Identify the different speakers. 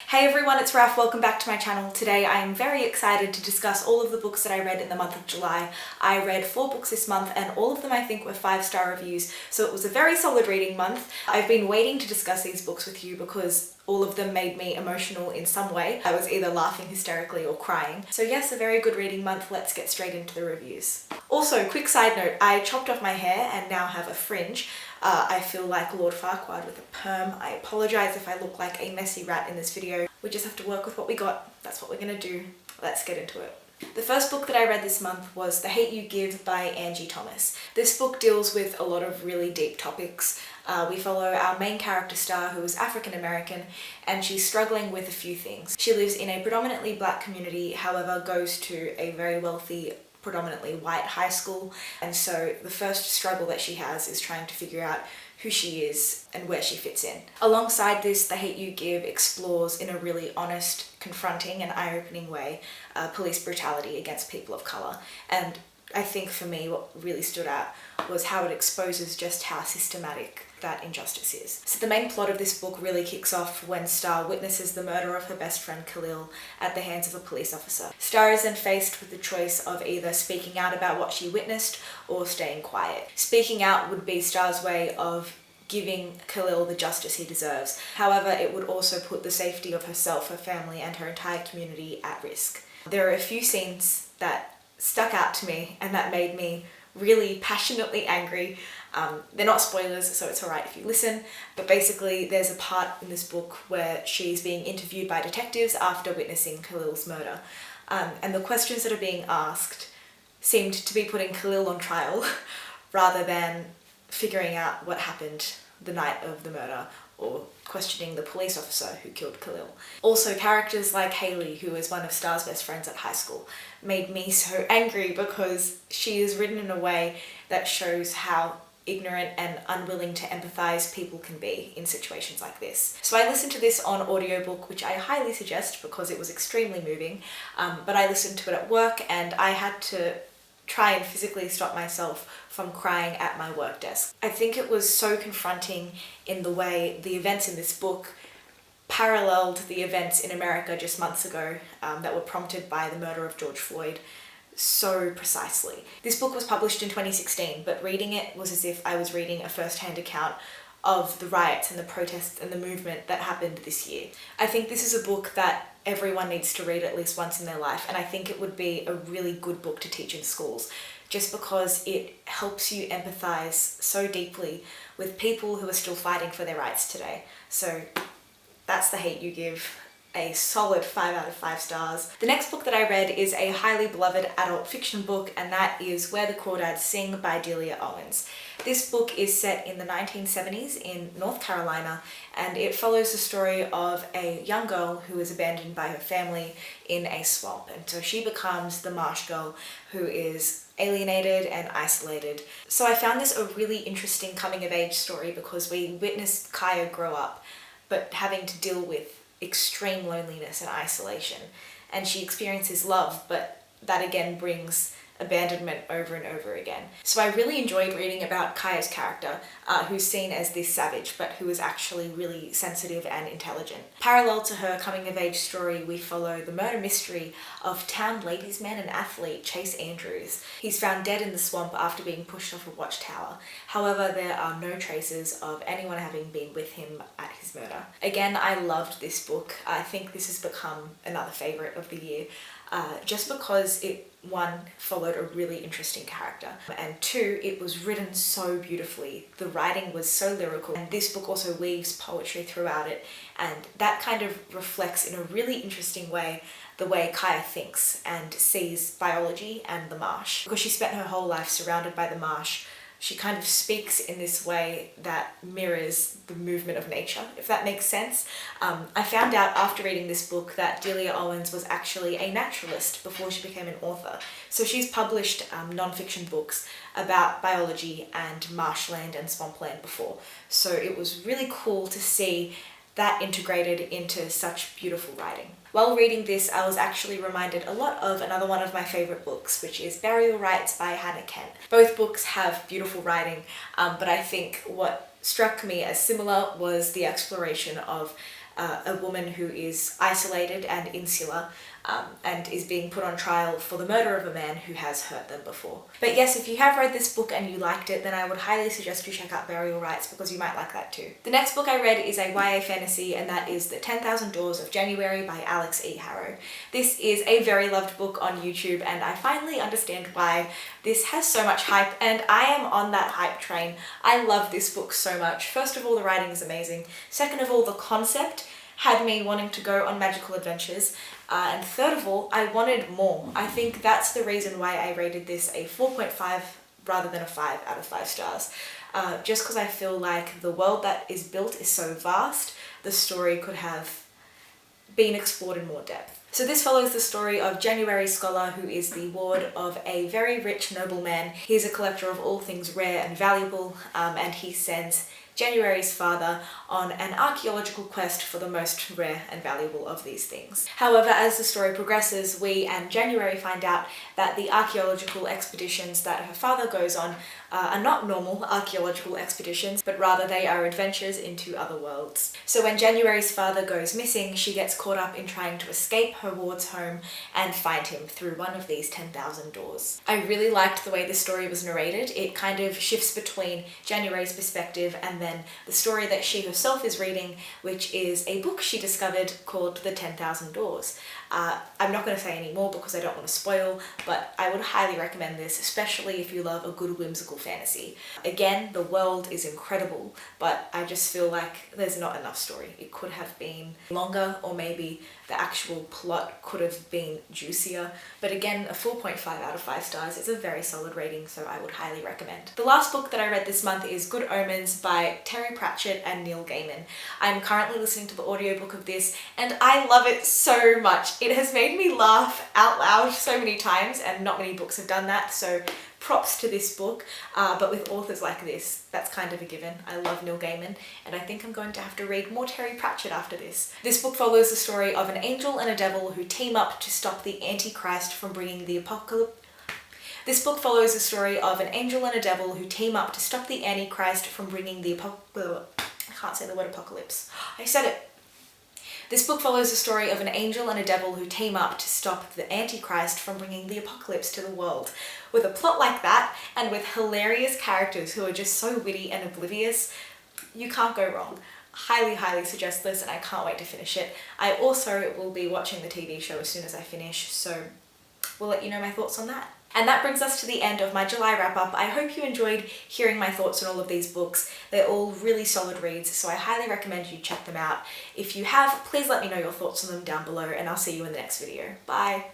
Speaker 1: Hey everyone, it's Raf. Welcome back to my channel. Today I am very excited to discuss all of the books that I read in the month of July. I read 4 books this month and all of them I think were 5-star reviews, so it was a very solid reading month. I've been waiting to discuss these books with you because all of them made me emotional in some way. I was either laughing hysterically or crying. So yes, a very good reading month. Let's get straight into the reviews. Also, quick side note, I chopped off my hair and now have a fringe. I feel like Lord Farquaad with a perm. I apologise if I look like a messy rat in this video. We just have to work with what we got. That's what we're gonna do. Let's get into it. The first book that I read this month was The Hate You Give by Angie Thomas. This book deals with a lot of really deep topics. We follow our main character Star, who is African American, and she's struggling with a few things. She lives in a predominantly black community, however goes to a very wealthy, predominantly white high school, and so the first struggle that she has is trying to figure out who she is and where she fits in. Alongside this, The Hate You Give explores in a really honest, confronting and eye-opening way police brutality against people of colour. And I think for me what really stood out was how it exposes just how systematic that injustice is. So the main plot of this book really kicks off when Star witnesses the murder of her best friend Khalil at the hands of a police officer. Star is then faced with the choice of either speaking out about what she witnessed or staying quiet. Speaking out would be Star's way of giving Khalil the justice he deserves. However, it would also put the safety of herself, her family, and her entire community at risk. There are a few scenes that stuck out to me and that made me really passionately angry. They're not spoilers, so it's alright if you listen, but basically there's a part in this book where she's being interviewed by detectives after witnessing Khalil's murder. And the questions that are being asked seemed to be putting Khalil on trial rather than figuring out what happened the night of the murder or questioning the police officer who killed Khalil. Also, characters like Haley, who is one of Star's best friends at high school, made me so angry because she is written in a way that shows how ignorant and unwilling to empathise people can be in situations like this. So I listened to this on audiobook, which I highly suggest because it was extremely moving, but I listened to it at work and I had to try and physically stop myself from crying at my work desk. I think it was so confronting in the way the events in this book paralleled the events in America just months ago that were prompted by the murder of George Floyd so precisely. This book was published in 2016, but reading it was as if I was reading a first-hand account of the riots and the protests and the movement that happened this year. I think this is a book that everyone needs to read at least once in their life, and I think it would be a really good book to teach in schools, just because it helps you empathise so deeply with people who are still fighting for their rights today. So that's The Hate You Give. A solid 5 out of 5 stars. The next book that I read is a highly beloved adult fiction book, and that is Where the Crawdads Sing by Delia Owens. This book is set in the 1970s in North Carolina, and it follows the story of a young girl who is abandoned by her family in a swamp, and so she becomes the marsh girl who is alienated and isolated. So I found this a really interesting coming-of-age story because we witnessed Kaya grow up, but having to deal with extreme loneliness and isolation, and she experiences love, but that again brings abandonment over and over again. So I really enjoyed reading about Kaya's character, who's seen as this savage, but who is actually really sensitive and intelligent. Parallel to her coming-of-age story, we follow the murder mystery of town ladies' man and athlete Chase Andrews. He's found dead in the swamp after being pushed off a watchtower. However, there are no traces of anyone having been with him at his murder. Again, I loved this book. I think this has become another favourite of the year. Just because it, one, followed a really interesting character, and two, it was written so beautifully. The writing was so lyrical, and this book also weaves poetry throughout it, and that kind of reflects in a really interesting way the way Kaya thinks and sees biology and the marsh. Because she spent her whole life surrounded by the marsh, she kind of speaks in this way that mirrors the movement of nature, if that makes sense. I found out after reading this book that Delia Owens was actually a naturalist before she became an author. So she's published non-fiction books about biology and marshland and swampland before. So it was really cool to see that integrated into such beautiful writing. While reading this, I was actually reminded a lot of another one of my favourite books, which is Burial Rites by Hannah Kent. Both books have beautiful writing, but I think what struck me as similar was the exploration of a woman who is isolated and insular, and is being put on trial for the murder of a man who has hurt them before. But yes, if you have read this book and you liked it, then I would highly suggest you check out Burial Rites, because you might like that too. The next book I read is a YA fantasy, and that is The 10,000 Doors of January by Alex E. Harrow. This is a very loved book on YouTube, and I finally understand why this has so much hype, and I am on that hype train. I love this book so much. First of all, the writing is amazing. Second of all, the concept had me wanting to go on magical adventures. And third of all, I wanted more. I think that's the reason why I rated this a 4.5 rather than a 5 out of 5 stars. Just because I feel like the world that is built is so vast, the story could have been explored in more depth. So this follows the story of January Scholar, who is the ward of a very rich nobleman. He's a collector of all things rare and valuable, and he sends January's father on an archaeological quest for the most rare and valuable of these things. However, as the story progresses, we and January find out that the archaeological expeditions that her father goes on are not normal archaeological expeditions, but rather they are adventures into other worlds. So when January's father goes missing, she gets caught up in trying to escape her ward's home and find him through one of these 10,000 doors. I really liked the way this story was narrated. It kind of shifts between January's perspective and then the story that she herself is reading, which is a book she discovered called The 10,000 Doors. I'm not going to say any more because I don't want to spoil, but I would highly recommend this, especially if you love a good whimsical fantasy. Again, the world is incredible, but I just feel like there's not enough story. It could have been longer, or maybe the actual plot could have been juicier. But again, a 4.5 out of 5 stars is a very solid rating, so I would highly recommend. The last book that I read this month is Good Omens by Terry Pratchett and Neil Gaiman. I'm currently listening to the audiobook of this, and I love it so much. It has made me laugh out loud so many times, and not many books have done that, so props to this book. But with authors like this, that's kind of a given. I love Neil Gaiman, and I think I'm going to have to read more Terry Pratchett after this. This book follows the story of an angel and a devil who team up to stop the Antichrist from bringing the apocalypse. This book follows the story of an angel and a devil who team up to stop the Antichrist from bringing the I can't say the word apocalypse. I said it. This book follows the story of an angel and a devil who team up to stop the Antichrist from bringing the apocalypse to the world. With a plot like that, and with hilarious characters who are just so witty and oblivious, you can't go wrong. Highly, highly suggest this, and I can't wait to finish it. I also will be watching the TV show as soon as I finish, so we'll let you know my thoughts on that. And that brings us to the end of my July wrap-up. I hope you enjoyed hearing my thoughts on all of these books. They're all really solid reads, so I highly recommend you check them out. If you have, please let me know your thoughts on them down below, and I'll see you in the next video. Bye!